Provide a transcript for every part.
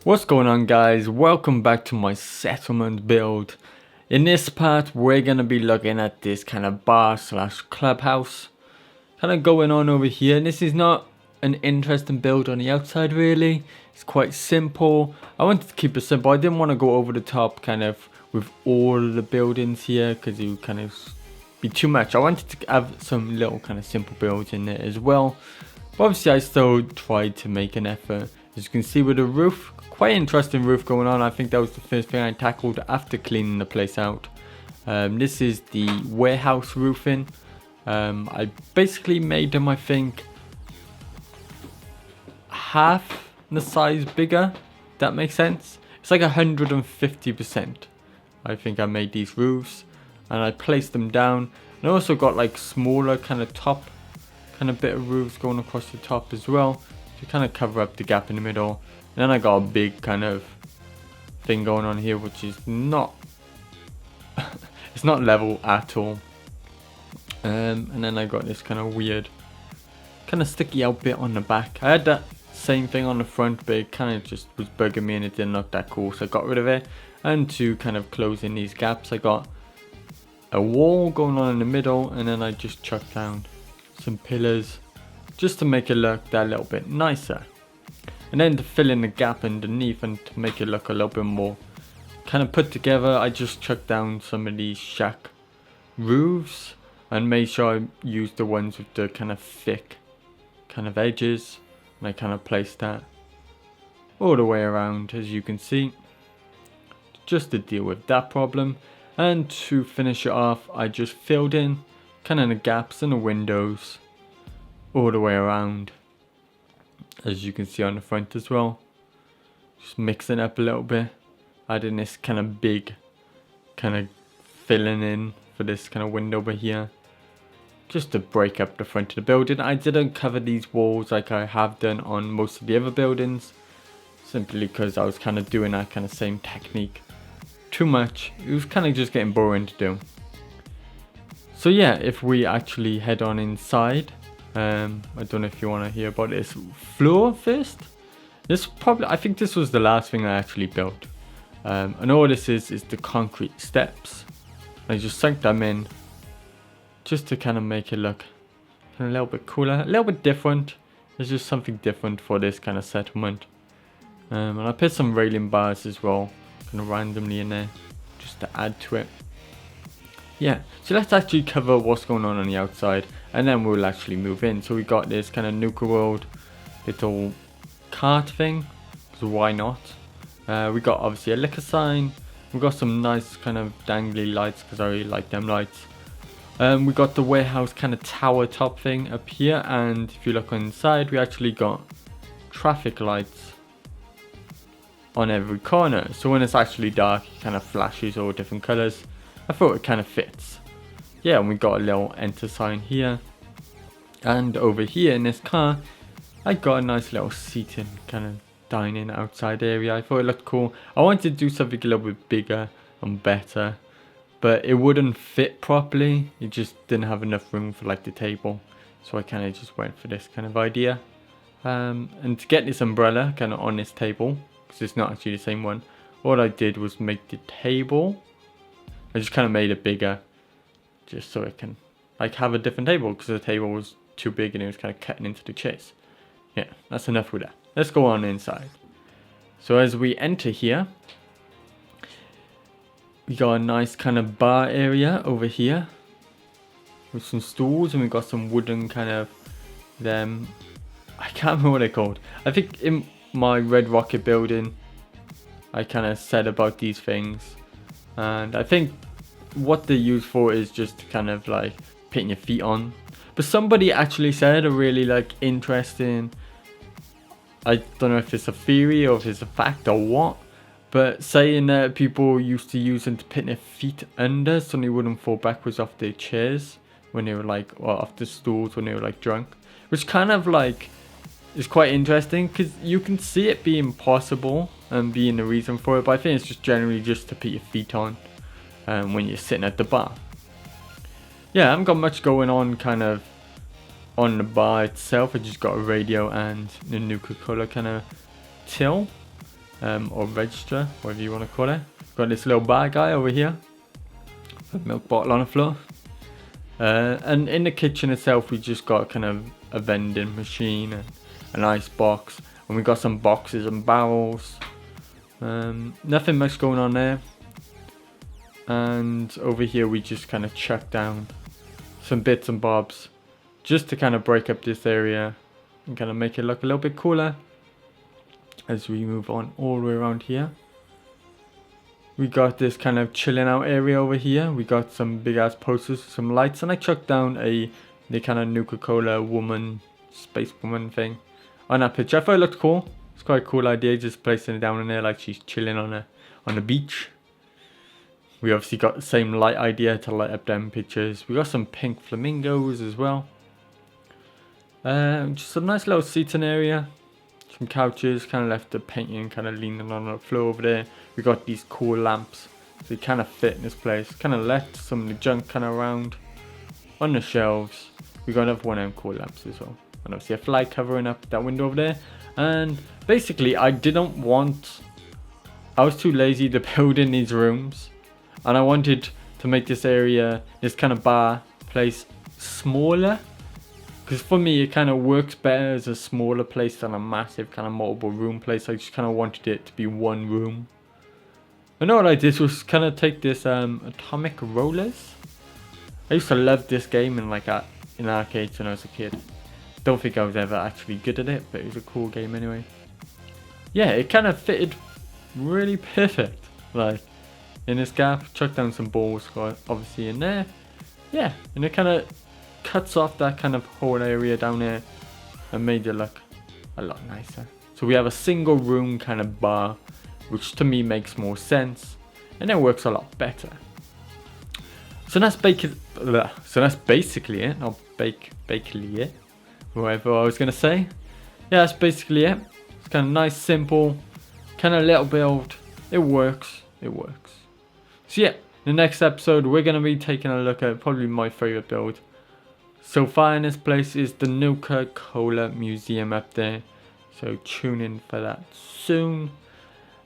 What's going on, guys? Welcome back to my settlement build. In this part we're gonna be looking at this kind of bar slash clubhouse kind of going on over here. And this is not an interesting build on the outside really. It's quite simple. I wanted to keep it simple. I didn't want to go over the top kind of with all of the buildings here because it would kind of be too much. I wanted to have some little kind of simple builds in there as well, but obviously I still tried to make an effort. As you can see with the roof, quite interesting roof going on. I think that was the first thing I tackled after cleaning the place out. This is the warehouse roofing. I basically made them, I think, half the size bigger. That makes sense. It's like 150%. I think I made these roofs and I placed them down. And I also got like smaller kind of top kind of bit of roofs going across the top as well to kind of cover up the gap in the middle. And then I got a big kind of thing going on here, which is not it's not level at all. And then I got this kind of weird kind of sticky out bit on the back. I had that same thing on the front, but it kind of just was bugging me and it didn't look that cool, so I got rid of it. And to kind of close in these gaps, I got a wall going on in the middle, and then I just chucked down some pillars just to make it look that little bit nicer. And then to fill in the gap underneath and to make it look a little bit more kind of put together, I just chucked down some of these shack roofs and made sure I used the ones with the kind of thick kind of edges. And I kind of placed that all the way around, as you can see, just to deal with that problem. And to finish it off, I just filled in kind of the gaps in the windows all the way around, as you can see on the front as well. Just mixing up a little bit, adding this kind of big kind of filling in for this kind of window over here, just to break up the front of the building. I didn't cover these walls like I have done on most of the other buildings, simply because I was kind of doing that kind of same technique too much. It was kind of just getting boring to do. So yeah, if we actually head on inside, I don't know if you want to hear about this floor first. This probably, I think this was the last thing I actually built. And all this is the concrete steps. I just sunk them in just to kind of make it look a little bit cooler, a little bit different. There's just something different for this kind of settlement. And I put some railing bars as well, kind of randomly in there, just to add to it. Yeah, so let's actually cover what's going on the outside, and then we'll actually move in. So we got this kind of Nuka World little cart thing, so why not? We got obviously a liquor sign. We got some nice kind of dangly lights because I really like them lights. We got the warehouse kind of tower top thing up here, and if you look inside, we actually got traffic lights on every corner. So when it's actually dark, it kind of flashes all different colors. I thought it kind of fits. Yeah, and we got a little enter sign here. And over here in this car, I got a nice little seating kind of dining outside area. I thought it looked cool. I wanted to do something a little bit bigger and better, but it wouldn't fit properly. It just didn't have enough room for like the table. So I kind of just went for this kind of idea. And to get this umbrella kind of on this table, because it's not actually the same one, all I did was make the table, I just kind of made it bigger just so it can like have a different table, because the table was too big and it was kind of cutting into the chairs. Yeah, that's enough with that. Let's go on inside. So as we enter here, we got a nice kind of bar area over here with some stools, and we got some wooden kind of them. I can't remember what they're called. I think in my Red Rocket building, I kind of said about these things. And I think what they're used for is just to kind of like putting your feet on. But somebody actually said a really like interesting, I don't know if it's a theory or if it's a fact or what, but saying that people used to use them to put their feet under so they wouldn't fall backwards off their chairs when they were like, or off the stools when they were like drunk. Which kind of like is quite interesting, because you can see it being possible and being the reason for it, but I think it's just generally just to put your feet on when you're sitting at the bar. Yeah, I haven't got much going on kind of on the bar itself. I just got a radio and the Nuka color kind of till. or register, whatever you want to call it. Got this little bar guy over here, a milk bottle on the floor. And in the kitchen itself, we just got kind of a vending machine and an ice box, and we got some boxes and barrels. Nothing much going on there. And over here we just kind of chuck down some bits and bobs just to kind of break up this area and kind of make it look a little bit cooler. As we move on all the way around here, we got this kind of chilling out area over here. We got some big ass posters, some lights, and I chucked down the kind of Nuka woman, space woman thing on that picture. I thought it looked cool. It's quite a cool idea, just placing it down in there like she's chilling on the beach. We obviously got the same light idea to light up them pictures. We got some pink flamingos as well. Just a nice little seating area. Some couches, kind of left the painting kind of leaning on the floor over there. We got these cool lamps, so they kind of fit in this place. Kind of left some of the junk kind of around on the shelves. We got another one of them cool lamps as well. And obviously a fly covering up that window over there. And basically I was too lazy to build in these rooms. And I wanted to make this area, this kind of bar place, smaller. Because for me, it kind of works better as a smaller place than a massive kind of multiple room place. I just kind of wanted it to be one room. And what I did was kind of take this Atomic Rollers. I used to love this game in arcades when I was a kid. Don't think I was ever actually good at it, but it was a cool game anyway. Yeah, it kind of fitted really perfect. Like, in this gap, chuck down some balls, obviously in there. Yeah, and it kind of cuts off that kind of whole area down there and made it look a lot nicer. So we have a single room kind of bar, which to me makes more sense and it works a lot better. So that's basically it. Not basically it. Whatever I was gonna say. Yeah, that's basically it. It's kind of nice, simple, kind of little build. It works. It works. So yeah, the next episode we're gonna be taking a look at probably my favorite build so far in this place is the Nuka Museum up there. So tune in for that soon.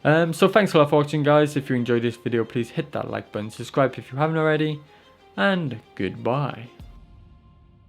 So thanks a lot for watching, guys. If you enjoyed this video, please hit that like button, subscribe if you haven't already, and goodbye.